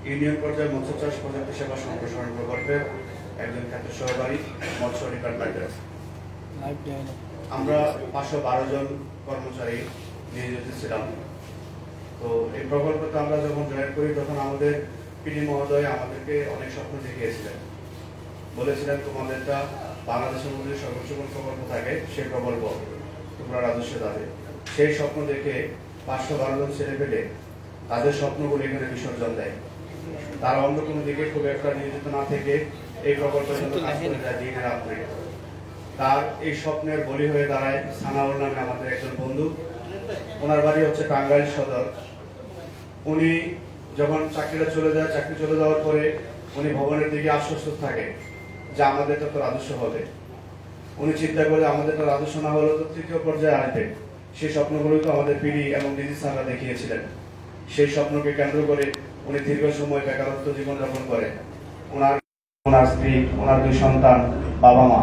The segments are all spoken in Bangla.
ইউনিয়ন পর্যায়ে মৎস্য চাষ প্রযুক্তি সেবা সম্প্রসারণ প্রকল্পের একজন খ্যাত সহকারী মৎস্য ডিপার্টমেন্টের আমরা 512 জন কর্মচারী নিয়োজিত ছিলাম। তো এই প্রকল্পতে আমরা যখন জয়েন করি তখন আমাদের পিডি মহোদয় আমাদেরকে অনেক স্বপ্ন দেখিয়েছিলেন, বলেছিলেন তোমাদেরটা বাংলাদেশের মধ্যে সর্বোচ্চ কোন প্রকল্প থাকে সেই প্রকল্প তোমরা রাজস্ব দাবে। সেই স্বপ্ন দেখে 512 জন ছেলে পেলে তাদের স্বপ্নগুলো এখানে বিসর্জন দেয়। তারা অন্য কোনো দিকে খুব একটা নিয়োজিত না থেকে এই প্রকল্পের জন্য কাজ করে যায় দিনে রাত্রে। তার এই স্বপ্নের বলি হয়ে দাঁড়ায় সানাউল নামে আমাদের একজন বন্ধু। ওনার বাড়ি হচ্ছে টাঙ্গাইল সদর। উনি যখন চাকরি চলে যাওয়ার পরে উনি ভবনের দিকে আশ্বস্ত থাকে যে আমাদের তো রাজস্ব হবে। উনি চিন্তা করে আমাদের তো রাজস্ব না হলেও তো তৃতীয় পর্যায়ে আসবে। সেই স্বপ্নগুলো তো আমাদের পিডি এবং ডিজি স্যাররা দেখিয়েছিলেন। সেই স্বপ্নকে কেন্দ্র করে উনি দীর্ঘ সময় বেকারত্ব জীবনযাপন করে। ওনার স্ত্রী, ওনার 2 সন্তান, বাবা মা।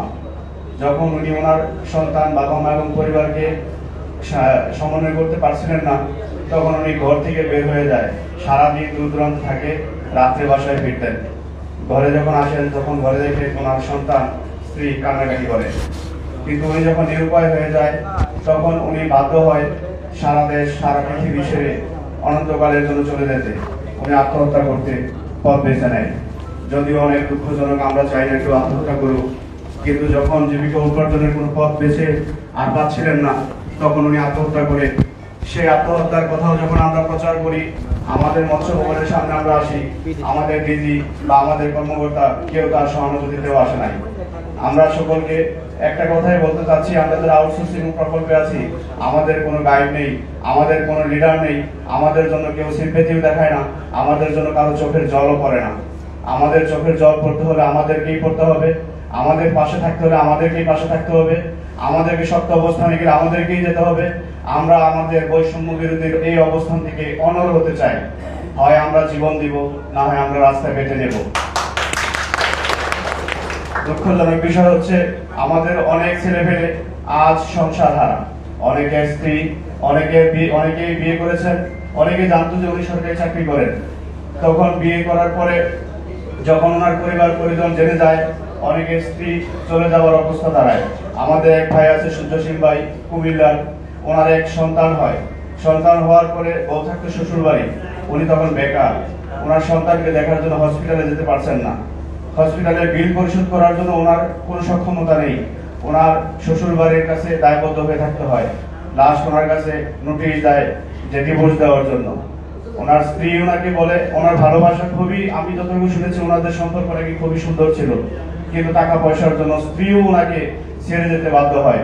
যখন উনি ওনার সন্তান, বাবা মা এবং পরিবারকে সমন্বয় করতে পারছিলেন না, তখন উনি ঘর থেকে বের হয়ে যায়। সারাদিন দূর দূরান্ত থাকে, রাত্রে বাসায় ফিরতেন। ঘরে যখন আসেন তখন ঘরে দেখে ওনার সন্তান, স্ত্রী কান্নাকাটি করে। কিন্তু উনি যখন নিরুপায় হয়ে যায় তখন উনি বাধ্য হয় সারা দেশ, সারা পৃথিবী ছেড়ে অনন্তকালের জন্য চলে যেতে। উনি আত্মহত্যা করতে পথ বেছে নেয়। যদিও অনেক দুঃখজনক, আমরা চাই না কেউ আত্মহত্যা করুক, কিন্তু যখন জীবিকা উপার্জনের কোনো পথ বেছে আর পাচ্ছিলেন না তখন উনি আত্মহত্যা করে। সেই আত্মহত্যার কথাও যখন আমরা প্রচার করি, আমাদের মৎস্য ভবনের সামনে আমরা আসি, আমাদের ডিজি বা আমাদের কর্মকর্তা কেউ তার সহানুভূতি দেওয়া আসে নাই। আমরা সকলকে একটা কথাই বলতে চাচ্ছি, আমরা যারা আউটসোর্সিং প্রকল্পে আছি, আমাদের কোনো গাইড নেই, আমাদের কোনো লিডার নেই, আমাদের জন্য কেউ সিম্পেথিও দেখায় না, আমাদের জন্য কারো চোখের জলও পড়ে না। আমাদের চোখের জল পড়তে হলে আমাদেরকেই পড়তে হবে, আমাদের পাশে থাকতে হলে আমাদেরকেই পাশে থাকতে হবে, আমাদেরকে শক্ত অবস্থানে গেলে আমাদেরকেই যেতে হবে। আমরা আমাদের বৈষম্য বিরোধী এই অবস্থান থেকে অনড় হতে চাই। হয় আমরা জীবন দিব, না হয় আমরা রাস্তায় বেঁচে নেব। দুঃখজনক বিষয় হচ্ছে আমাদের অনেক ছেলেপেলে আজ সংসার হারা। অনেকের স্ত্রী, অনেকেই বিয়ে করেছেন, অনেকে জানতো যে উনি সরকারি চাকরি করেন। তখন বিয়ে করার পরে যখন ওনার পরিবার পরিজন জেনে যায়, অনেকের স্ত্রী চলে যাওয়ার অবস্থা দাঁড়ায়। আমাদের এক ভাই আছে সূর্য সিং ভাই, কুমিল্লার। ওনার এক সন্তান হয়। সন্তান হওয়ার পরে বউ থাকতো শ্বশুর বাড়ি। উনি তখন বেকার। ওনার সন্তানকে দেখার জন্য হসপিটালে যেতে পারছেন না। হসপিটালের বিল পরিশোধ করার জন্য ওনার কোনো সক্ষমতা নেই। ওনার শ্বশুর বাড়ির কাছে দায়বদ্ধ হয়ে থাকতে হয়। লাস্ট ওনার কাছে নোটিশ দেয় যে ডিভোর্স দেওয়ার জন্য। ওনার স্ত্রী ওনাকে বলে, ওনার ভালোবাসা খুবই, আমি যতটুকু শুনেছি ওনাদের সম্পর্ক নাকি খুবই সুন্দর ছিল, কিন্তু টাকা পয়সার জন্য স্ত্রীও ওনাকে ছেড়ে যেতে বাধ্য হয়।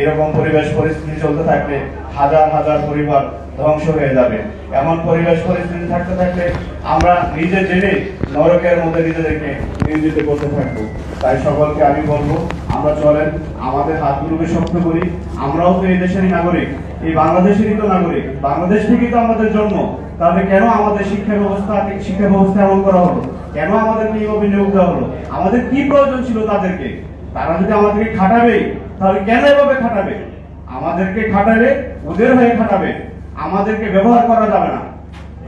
এরকম পরিবেশ পরিস্থিতি চলতে থাকলে হাজার হাজার পরিবার ধ্বংস হয়ে যাবে। এমন পরিবেশ পরিস্থিতি থাকতে থাকলে আমরা নিজে জেনে নরকের মধ্যে নিজেদেরকে নিয়োজিত করতে থাকবো। তাই সকলকে আমি বলবো, আমরা চলেন আমাদের হাতগুলোকে শক্ত করি। আমরাও তো এই দেশেরই নাগরিক, এই বাংলাদেশেরই তো নাগরিক। বাংলাদেশ থেকেই তো আমাদের জন্ম। তাহলে কেন আমাদের শিক্ষা ব্যবস্থা এমন করা হলো? কেন আমাদেরকে এইভাবে নিয়োগ দেওয়া হলো? আমাদের কি প্রয়োজন ছিল তাদেরকে? তারা যদি আমাদেরকে খাটাবে, তাহলে কেন এভাবে খাটাবে? আমাদেরকে খাটাবে, ওদের হয়ে খাটাবে, আমাদেরকে ব্যবহার করা যাবে না।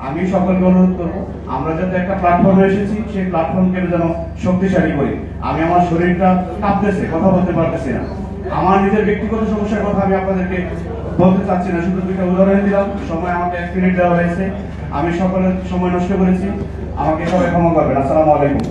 আমি সকলকে অনুরোধ করবো, আমরা যাতে একটা প্ল্যাটফর্মে এসেছি, সেই প্ল্যাটফর্মকে যেন শক্তিশালী করি। আমি আমার শরীরটা কাঁপতেছে, কথা বলতে পারতেছি না। আমার নিজের ব্যক্তিগত সমস্যার কথা আমি আপনাদেরকে বলতে চাচ্ছি না, শুধু 2টা উদাহরণ দিলাম। সময় আমাকে 1 মিনিট দেওয়া হয়েছে, আমি সকলের সময় নষ্ট করেছি, আমাকে সবাই ক্ষমা করবেন। আসসালামু আলাইকুম।